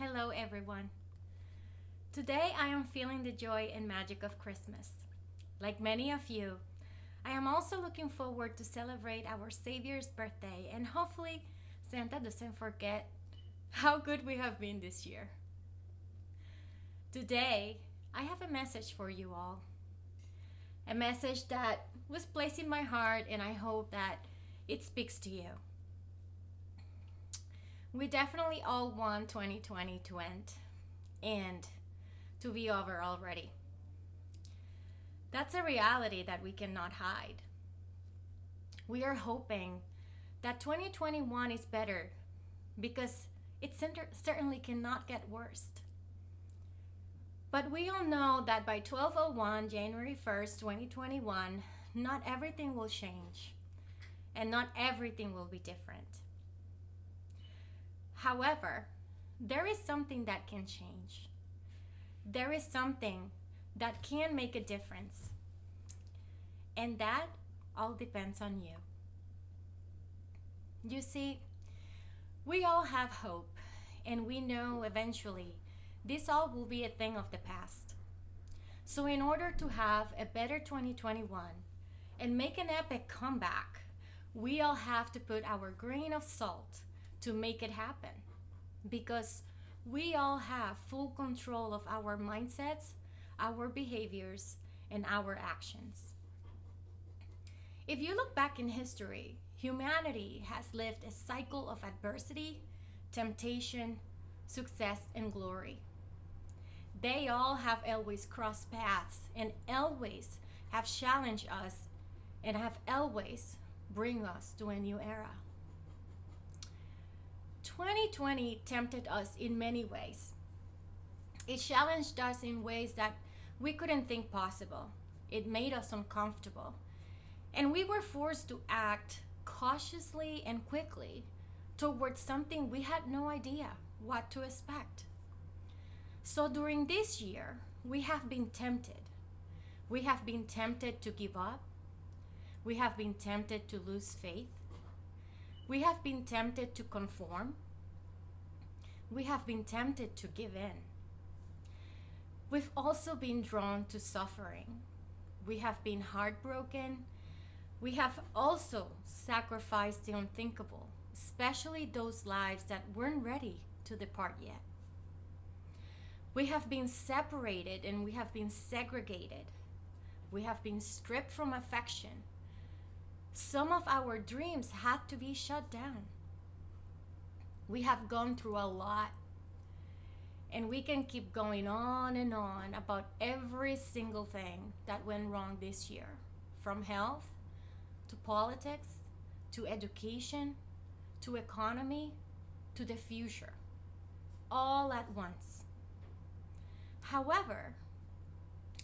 Hello, everyone. Today I am feeling the joy and magic of Christmas. Like many of you, I am also looking forward to celebrate our Savior's birthday, and hopefully Santa doesn't forget how good we have been this year. Today, I have a message for you all. A message that was placed in my heart, and I hope that it speaks to you. We definitely all want 2020 to end and to be over already. That's a reality that we cannot hide. We are hoping that 2021 is better because it certainly cannot get worse. But we all know that by 12:01 January 1st, 2021, not everything will change and not everything will be different. However, there is something that can change. There is something that can make a difference. And that all depends on you. You see, we all have hope, and we know eventually this all will be a thing of the past. So in order to have a better 2021 and make an epic comeback, we all have to put our grain of salt to make it happen, because we all have full control of our mindsets, our behaviors, and our actions. If you look back in history, humanity has lived a cycle of adversity, temptation, success, and glory. They all have always crossed paths and always have challenged us and have always bring us to a new era. 2020 tempted us in many ways. It challenged us in ways that we couldn't think possible. It made us uncomfortable. And we were forced to act cautiously and quickly towards something we had no idea what to expect. So during this year, we have been tempted. We have been tempted to give up. We have been tempted to lose faith. We have been tempted to conform. We have been tempted to give in. We've also been drawn to suffering. We have been heartbroken. We have also sacrificed the unthinkable, especially those lives that weren't ready to depart yet. We have been separated and we have been segregated. We have been stripped from affection. Some of our dreams had to be shut down. We have gone through a lot, and we can keep going on and on about every single thing that went wrong this year, from health to politics to education to economy to the future, all at once. However,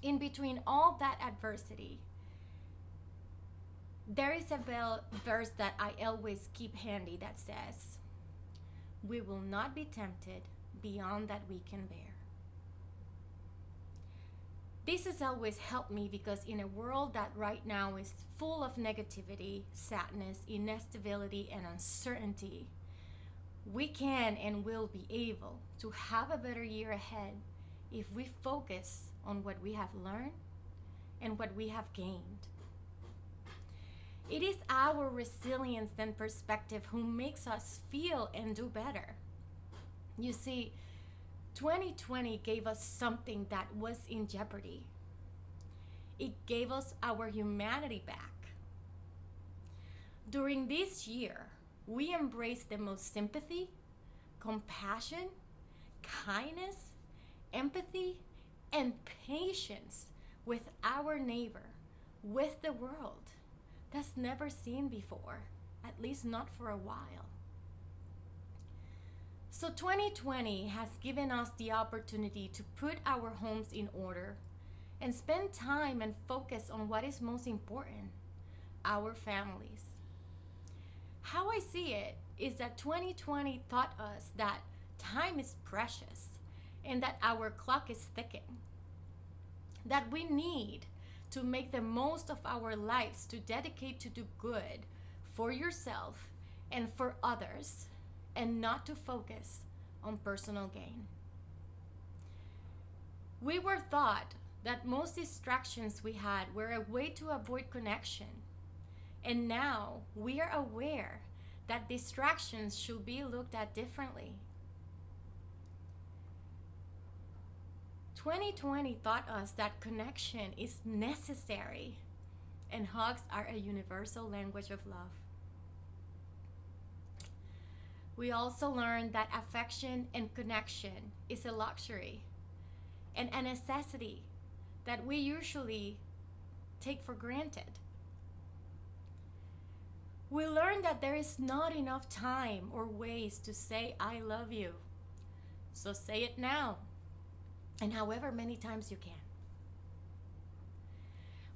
in between all that adversity, there is a verse that I always keep handy that says, "We will not be tempted beyond that we can bear." This has always helped me because in a world that right now is full of negativity, sadness, instability, and uncertainty, we can and will be able to have a better year ahead if we focus on what we have learned and what we have gained. It is our resilience and perspective who makes us feel and do better. You see, 2020 gave us something that was in jeopardy. It gave us our humanity back. During this year, we embraced the most sympathy, compassion, kindness, empathy, and patience with our neighbor, with the world. That's never seen before, at least not for a while. So 2020 has given us the opportunity to put our homes in order and spend time and focus on what is most important, our families. How I see it is that 2020 taught us that time is precious and that our clock is ticking, that we need to make the most of our lives to dedicate to do good for yourself and for others, and not to focus on personal gain. We were taught that most distractions we had were a way to avoid connection. And now we are aware that distractions should be looked at differently. 2020 taught us that connection is necessary and hugs are a universal language of love. We also learned that affection and connection is a luxury and a necessity that we usually take for granted. We learned that there is not enough time or ways to say I love you. So say it now, and however many times you can.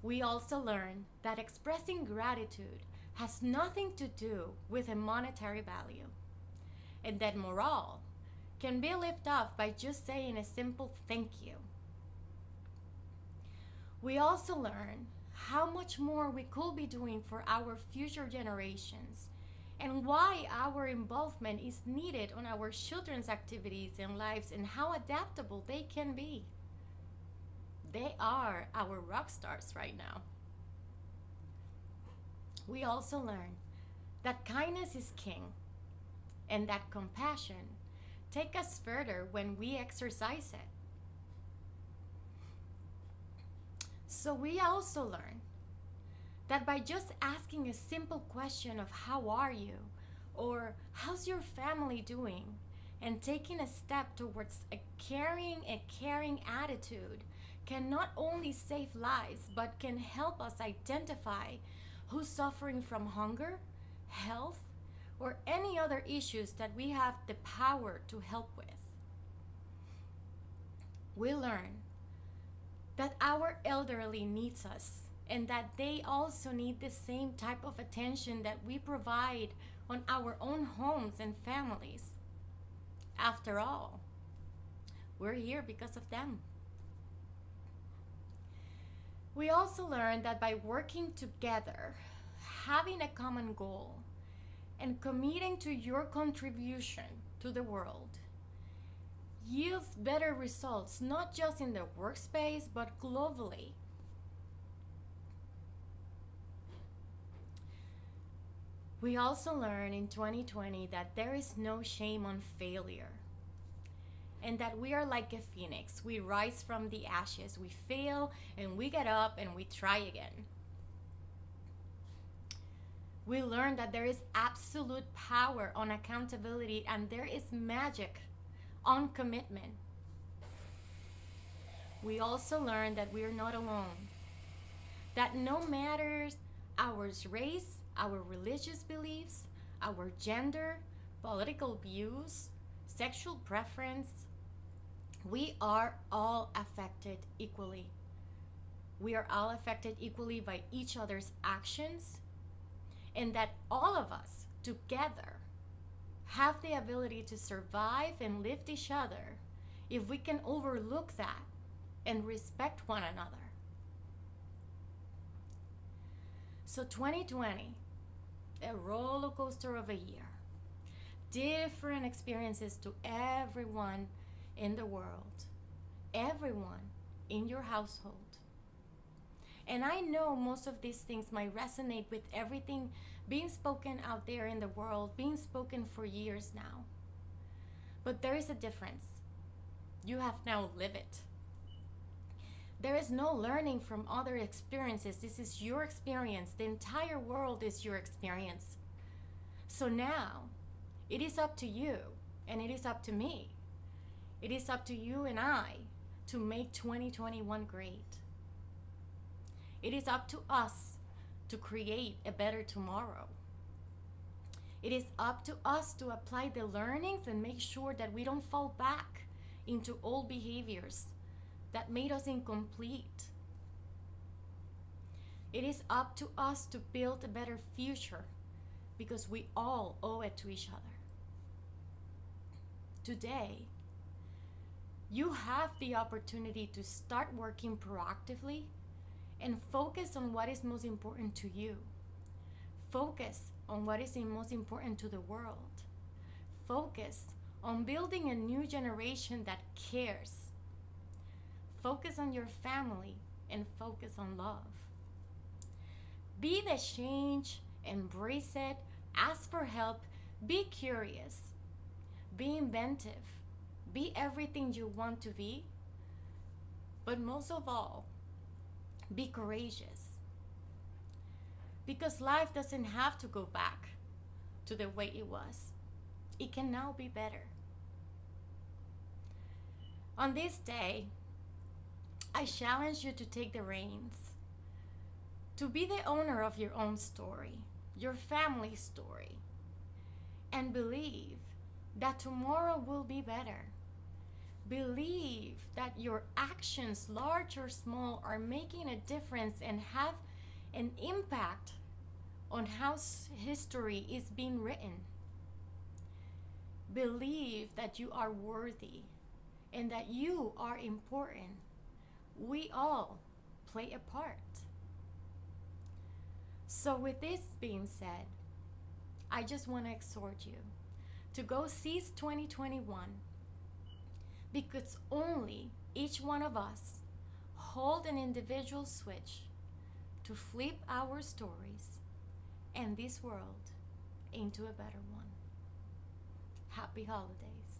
We also learned that expressing gratitude has nothing to do with a monetary value, and that morale can be lifted up by just saying a simple thank you. We also learned how much more we could be doing for our future generations and why our involvement is needed on our children's activities and lives and how adaptable they can be. They are our rock stars right now. We also learned that kindness is king and that compassion takes us further when we exercise it. So we also learned that by just asking a simple question of how are you or how's your family doing and taking a step towards a caring attitude can not only save lives but can help us identify who's suffering from hunger, health, or any other issues that we have the power to help with. We learn that our elderly needs us and that they also need the same type of attention that we provide on our own homes and families. After all, we're here because of them. We also learned that by working together, having a common goal, and committing to your contribution to the world yields better results, not just in the workspace, but globally. We also learned in 2020 that there is no shame on failure and that we are like a phoenix. We rise from the ashes, we fail, and we get up and we try again. We learned that there is absolute power on accountability and there is magic on commitment. We also learned that we are not alone, that no matter our race, our religious beliefs, our gender, political views, sexual preference, we are all affected equally. We are all affected equally by each other's actions, and that all of us together have the ability to survive and lift each other if we can overlook that and respect one another. So 2020, a roller coaster of a year. Different experiences to everyone in the world, everyone in your household. And I know most of these things might resonate with everything being spoken out there in the world, being spoken for years now. But there is a difference. You have now lived it. There is no learning from other experiences. This is your experience. The entire world is your experience. So now, it is up to you, and it is up to me. It is up to you and I to make 2021 great. It is up to us to create a better tomorrow. It is up to us to apply the learnings and make sure that we don't fall back into old behaviors that made us incomplete. It is up to us to build a better future because we all owe it to each other. Today, you have the opportunity to start working proactively and focus on what is most important to you. Focus on what is most important to the world. Focus on building a new generation that cares. Focus on your family and focus on love. Be the change, embrace it, ask for help, be curious, be inventive, be everything you want to be, but most of all, be courageous. Because life doesn't have to go back to the way it was. It can now be better. On this day, I challenge you to take the reins, to be the owner of your own story, your family's story, and believe that tomorrow will be better. Believe that your actions, large or small, are making a difference and have an impact on how history is being written. Believe that you are worthy and that you are important. We all play a part. So with this being said, I just want to exhort you to go seize 2021, because only each one of us hold an individual switch to flip our stories and this world into a better one. Happy holidays.